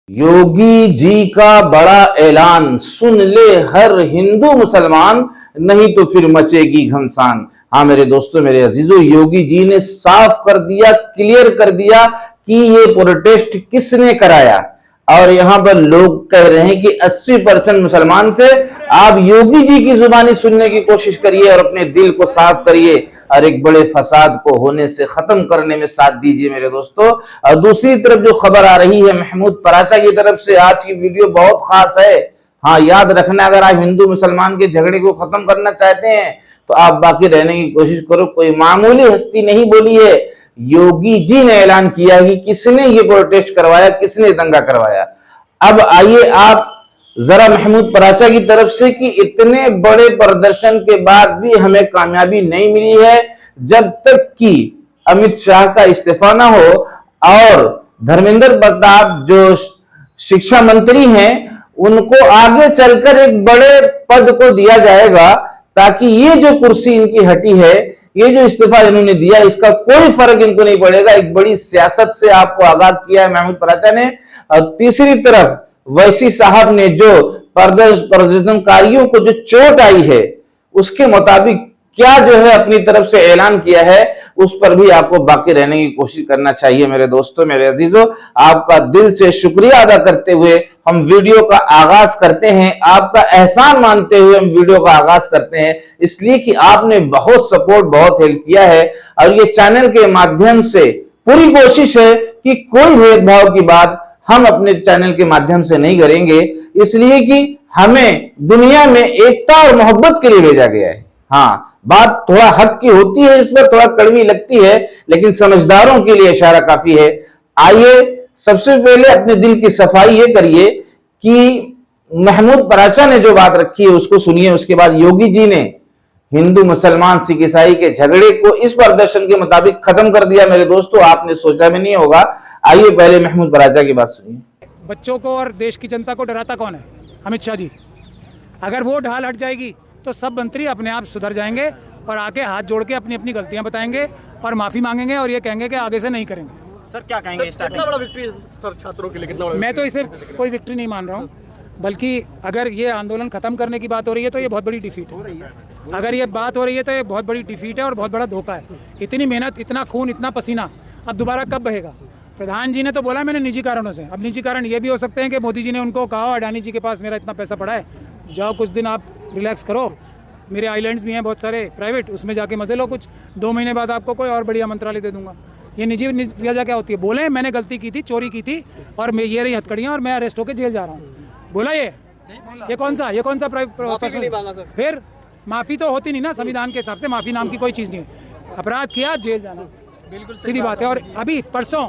योगी जी का बड़ा ऐलान सुन ले हर हिंदू मुसलमान, नहीं तो फिर मचेगी घमसान। हाँ मेरे दोस्तों, मेरे अजीजों, योगी जी ने साफ कर दिया, क्लियर कर दिया कि ये प्रोटेस्ट किसने कराया। और यहां पर लोग कह रहे हैं कि 80% मुसलमान थे। आप योगी जी की जुबानी सुनने की कोशिश करिए और अपने दिल को साफ करिए और एक बड़े फसाद को होने से खत्म करने में साथ दीजिए मेरे दोस्तों। और दूसरी तरफ जो खबर आ रही है महमूद पराचा की तरफ से, आज की वीडियो बहुत खास है। हाँ याद रखना, अगर आप हिंदू मुसलमान के झगड़े को खत्म करना चाहते हैं तो आप बाकी रहने की कोशिश करो। कोई मामूली हस्ती नहीं बोली है, योगी जी ने ऐलान किया कि किसने ये प्रोटेस्ट करवाया, किसने दंगा करवाया। अब आइए आप जरा महमूद पराचा की तरफ से कि इतने बड़े प्रदर्शन के बाद भी हमें कामयाबी नहीं मिली है, जब तक कि अमित शाह का इस्तीफा ना हो और धर्मेंद्र प्रताप जो शिक्षा मंत्री हैं उनको आगे चलकर एक बड़े पद को दिया जाएगा, ताकि ये जो कुर्सी इनकी हटी है, ये जो इस्तीफा इन्होंने दिया, इसका कोई फर्क इनको नहीं पड़ेगा। एक बड़ी सियासत से आपको आगाह किया है महमूद पराचा ने। और तीसरी तरफ वैसी साहब ने जो प्रदर्शनकारियों को जो चोट आई है, उसके मुताबिक क्या जो है अपनी तरफ से ऐलान किया है, उस पर भी आपको बाकी रहने की कोशिश करना चाहिए मेरे दोस्तों, मेरे अजीजों। आपका दिल से शुक्रिया अदा करते हुए हम वीडियो का आगाज करते हैं, आपका एहसान मानते हुए हम वीडियो का आगाज करते हैं, इसलिए कि आपने बहुत सपोर्ट, बहुत हेल्प किया है। और ये चैनल के माध्यम से पूरी कोशिश है कि कोई भेदभाव की बात हम अपने चैनल के माध्यम से नहीं करेंगे, इसलिए कि हमें दुनिया में एकता और मोहब्बत के लिए भेजा गया है। हाँ, बात थोड़ा हक की होती है, इस पर थोड़ा कड़वी लगती है, लेकिन समझदारों के लिए इशारा काफी है। आइए सबसे पहले अपने दिल की सफाई ये करिए कि महमूद पराचा ने जो बात रखी है उसको सुनिए, उसके बाद योगी जी ने हिंदू मुसलमान सिख ईसाई के झगड़े को इस प्रदर्शन के मुताबिक खत्म कर दिया मेरे दोस्तों, आपने सोचा भी नहीं होगा। आइए पहले महमूद पराचा की बात सुनिए। बच्चों को और देश की जनता को डराता कौन है? अमित शाह जी। अगर वो ढाल हट जाएगी तो सब मंत्री अपने आप सुधर जाएंगे और आके हाथ जोड़ के अपनी अपनी गलतियां बताएंगे और माफी मांगेंगे और ये कहेंगे कि आगे से नहीं करेंगे। सर क्या कहेंगे? कितना बड़ा विक्ट्री सर छात्रों के लिए, कितना बड़ा? मैं तो इसे कोई विक्ट्री नहीं मान रहा हूँ, बल्कि अगर ये आंदोलन खत्म करने की बात हो रही है तो ये बहुत बड़ी डिफीट है। अगर ये बात हो रही है तो ये बहुत बड़ी डिफीट है और बहुत बड़ा धोखा है। इतनी मेहनत, इतना खून, इतना पसीना अब दोबारा कब बहेगा? प्रधान जी ने तो बोला मैंने निजी कारणों से। अब निजी कारण ये भी हो सकते हैं कि मोदी जी ने उनको कहा अडानी जी के पास मेरा इतना पैसा पड़ा है, जाओ कुछ दिन आप रिलैक्स करो, मेरे आइलैंड्स भी हैं बहुत सारे प्राइवेट, उसमें जाके मजे लो कुछ, 2 महीने बाद आपको कोई और बढ़िया मंत्रालय दे दूंगा। ये निजी वजह क्या होती है? बोले मैंने गलती की थी, चोरी की थी और मैं ये रही हथकड़ियाँ और मैं अरेस्ट होकर जेल जा रहा हूँ, बोला ये कौन सा फिर माफी तो होती नहीं ना, संविधान के हिसाब से माफी नाम की कोई चीज़ नहीं है। अपराध किया जेल जाना, बिल्कुल सीधी बात है। और अभी परसों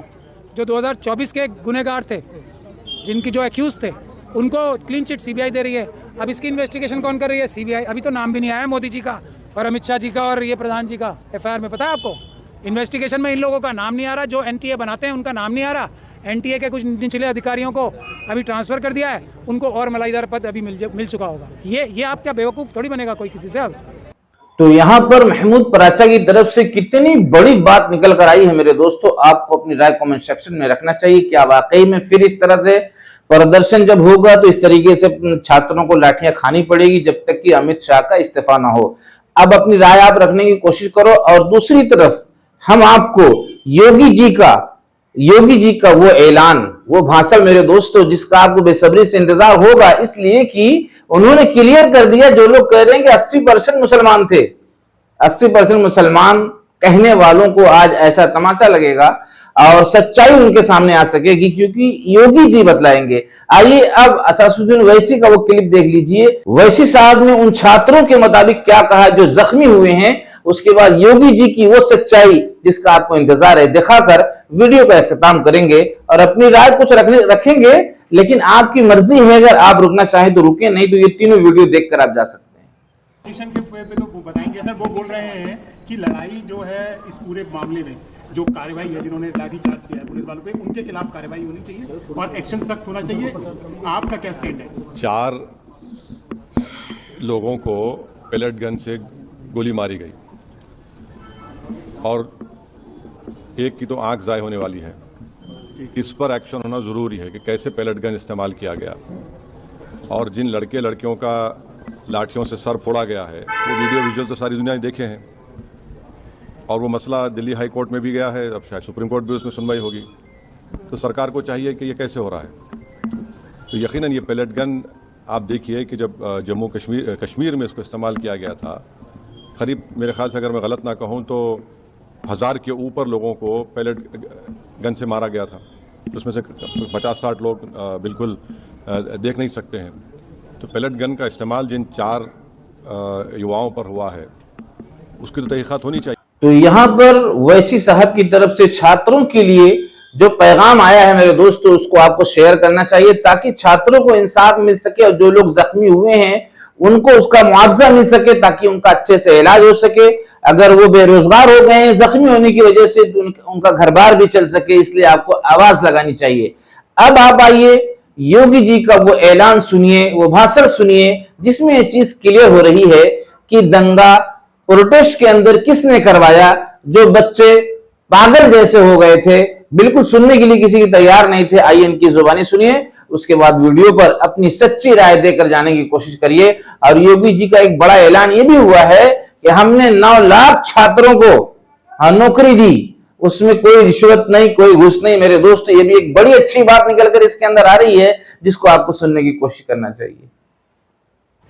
जो 2024 के गुनहगार थे, जिनकी जो एक्यूज थे, उनको क्लीन चिट सीबीआई दे रही है। अब इसकी इन्वेस्टिगेशन कौन कर रही है? सीबीआई। अभी तो नाम भी नहीं आया मोदी जी का और अमित शाह जी का और ये प्रधान जी का एफआईआर में। पता है आपको, इन्वेस्टिगेशन में इन लोगों का नाम नहीं आ रहा, जो एनटीए बनाते हैं उनका नाम नहीं आ रहा। एनटीए के कुछ निचले अधिकारियों को अभी ट्रांसफर कर दिया है, उनको और मलाईदार पद अभी मिल चुका होगा। ये आप क्या बेवकूफ़ थोड़ी बनेगा कोई किसी से अब। तो यहां पर महमूद पराचा की तरफ से कितनी बड़ी बात निकल कर आई है मेरे दोस्तों, आपको अपनी राय कमेंट सेक्शन में रखना चाहिए। क्या वाकई में फिर इस तरह से प्रदर्शन जब होगा तो इस तरीके से छात्रों को लाठियां खानी पड़ेगी जब तक कि अमित शाह का इस्तीफा ना हो? अब अपनी राय आप रखने की कोशिश करो। और दूसरी तरफ हम आपको योगी जी का वो ऐलान, वो भाषण मेरे दोस्तों, जिसका आपको बेसब्री से इंतजार होगा, इसलिए कि उन्होंने क्लियर कर दिया। जो लोग कह रहे हैं कि 80% मुसलमान थे, 80% मुसलमान कहने वालों को आज ऐसा तमाचा लगेगा और सच्चाई उनके सामने आ सकेगी, क्योंकि योगी जी बतलाएंगे। आइए अब असादुद्दीन ओवैसी का वो क्लिप देख लीजिए। ओवैसी साहब ने उन छात्रों के मुताबिक क्या कहा जो जख्मी हुए हैं, उसके बाद योगी जी की वो सच्चाई जिसका आपको इंतजार है दिखाकर वीडियो का इख्तिताम करेंगे और अपनी राय कुछ रखेंगे। लेकिन आपकी मर्जी है, अगर आप रुकना चाहें तो रुके, नहीं तो ये तीनों वीडियो देखकर आप जा सकते हैं। के पे तो वो बताएंगे सर, वो बोल रहे हैं कि लड़ाई जो है इस पूरे मामले में जो कार्रवाई है, जिन्होंने लाठीचार्ज किया है पुलिस वालों पे, उनके खिलाफ कार्रवाई होनी चाहिए और एक्शन सख्त होना चाहिए। आपका क्या स्टैंड है? 4 लोगों को पेलेट गन से गोली मारी गई और एक की तो आंख ज़ाय होने वाली है। इस पर एक्शन होना ज़रूरी है कि कैसे पैलेट गन इस्तेमाल किया गया, और जिन लड़के लड़कियों का लाठियों से सर फोड़ा गया है वो वीडियो विजुअल तो सारी दुनिया ने देखे हैं, और वो मसला दिल्ली हाई कोर्ट में भी गया है, अब शायद सुप्रीम कोर्ट भी उसमें सुनवाई होगी। तो सरकार को चाहिए कि ये कैसे हो रहा है। तो यकीनन ये पैलेट गन आप देखिए कि जब जम्मू कश्मीर में इसको इस्तेमाल किया गया था, करीब मेरे ख्याल से अगर मैं गलत ना कहूँ तो 1000 के ऊपर लोगों को पैलेट गन से मारा गया था। उसमें से 50-60 लोग बिल्कुल देख नहीं सकते हैं। तो पैलेट गन का इस्तेमाल जिन 4 युवाओं पर हुआ है उसकी तो तहकीकात होनी चाहिए। तो यहाँ पर वैसी साहब की तरफ से छात्रों के लिए जो पैगाम आया है मेरे दोस्तों, उसको आपको शेयर करना चाहिए ताकि छात्रों को इंसाफ मिल सके और जो लोग जख्मी हुए हैं उनको उसका मुआवजा मिल सके, ताकि उनका अच्छे से इलाज हो सके। अगर वो बेरोजगार हो गए हैं जख्मी होने की वजह से, तो उनका घर बार भी चल सके, इसलिए आपको आवाज लगानी चाहिए। अब आप आइए योगी जी का वो ऐलान सुनिए, वो भाषण सुनिए, जिसमें ये चीज क्लियर हो रही है कि दंगा प्रोटेस्ट के अंदर किसने करवाया। जो बच्चे पागल जैसे हो गए थे, बिल्कुल सुनने के लिए किसी की तैयार नहीं थे। आइए इनकी जुबानी सुनिए, उसके बाद वीडियो पर अपनी सच्ची राय देकर जाने की कोशिश करिए। और योगी जी का एक बड़ा ऐलान यह भी हुआ है कि हमने 9 लाख छात्रों को नौकरी दी, उसमें कोई रिश्वत नहीं, कोई घूस नहीं। मेरे दोस्त, ये भी एक बड़ी अच्छी बात निकलकर इसके अंदर आ रही है, जिसको आपको सुनने की कोशिश करना चाहिए।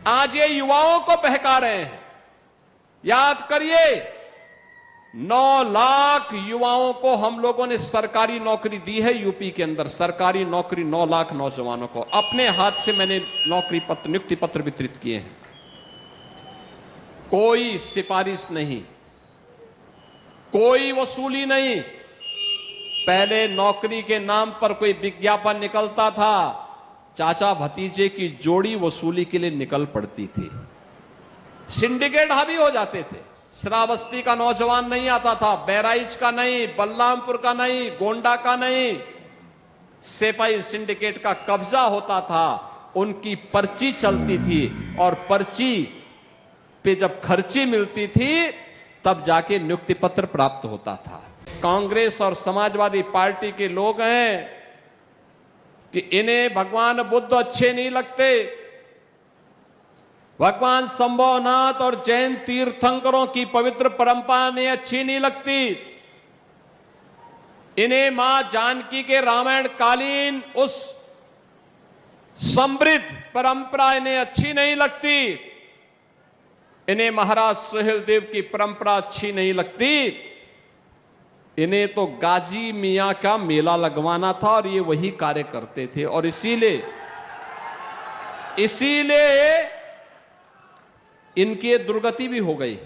आज ये युवाओं को बहका रहे हैं। याद करिए, 9 लाख युवाओं को हम लोगों ने सरकारी नौकरी दी है। यूपी के अंदर सरकारी नौकरी 9 लाख नौजवानों को अपने हाथ से मैंने नौकरी पत्र, नियुक्ति पत्र वितरित किए हैं। कोई सिफारिश नहीं, कोई वसूली नहीं। पहले नौकरी के नाम पर कोई विज्ञापन निकलता था, चाचा भतीजे की जोड़ी वसूली के लिए निकल पड़ती थी, सिंडिकेट हावी हो जाते थे। श्रावस्ती का नौजवान नहीं आता था, बहराइच का नहीं, बलरामपुर का नहीं, गोंडा का नहीं, सिपाही सिंडिकेट का कब्जा होता था, उनकी पर्ची चलती थी, और पर्ची पे जब खर्ची मिलती थी तब जाके नियुक्ति पत्र प्राप्त होता था। कांग्रेस और समाजवादी पार्टी के लोग हैं कि इन्हें भगवान बुद्ध अच्छे नहीं लगते, भगवान संभवनाथ और जैन तीर्थंकरों की पवित्र परंपरा ने अच्छी नहीं लगती, इन्हें मां जानकी के रामायण कालीन उस समृद्ध परंपरा इन्हें अच्छी नहीं लगती, इन्हें महाराज सुहेलदेव की परंपरा अच्छी नहीं लगती। इन्हें तो गाजी मियां का मेला लगवाना था और ये वही कार्य करते थे, और इसीलिए इनकी दुर्गति भी हो गई,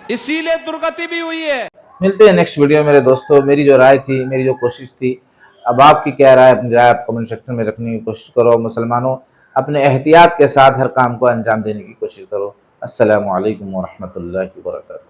इसीलिए दुर्गति भी हुई है। मिलते हैं नेक्स्ट वीडियो मेरे दोस्तों। मेरी जो राय थी, मेरी जो कोशिश थी, अब आपकी क्या राय, अपनी राय आप कमेंट सेक्शन में रखने की कोशिश करो। मुसलमानों, अपने एहतियात के साथ हर काम को अंजाम देने की कोशिश करो। अस्सलामु अलैकुम व रहमतुल्लाहि व बरकातहू।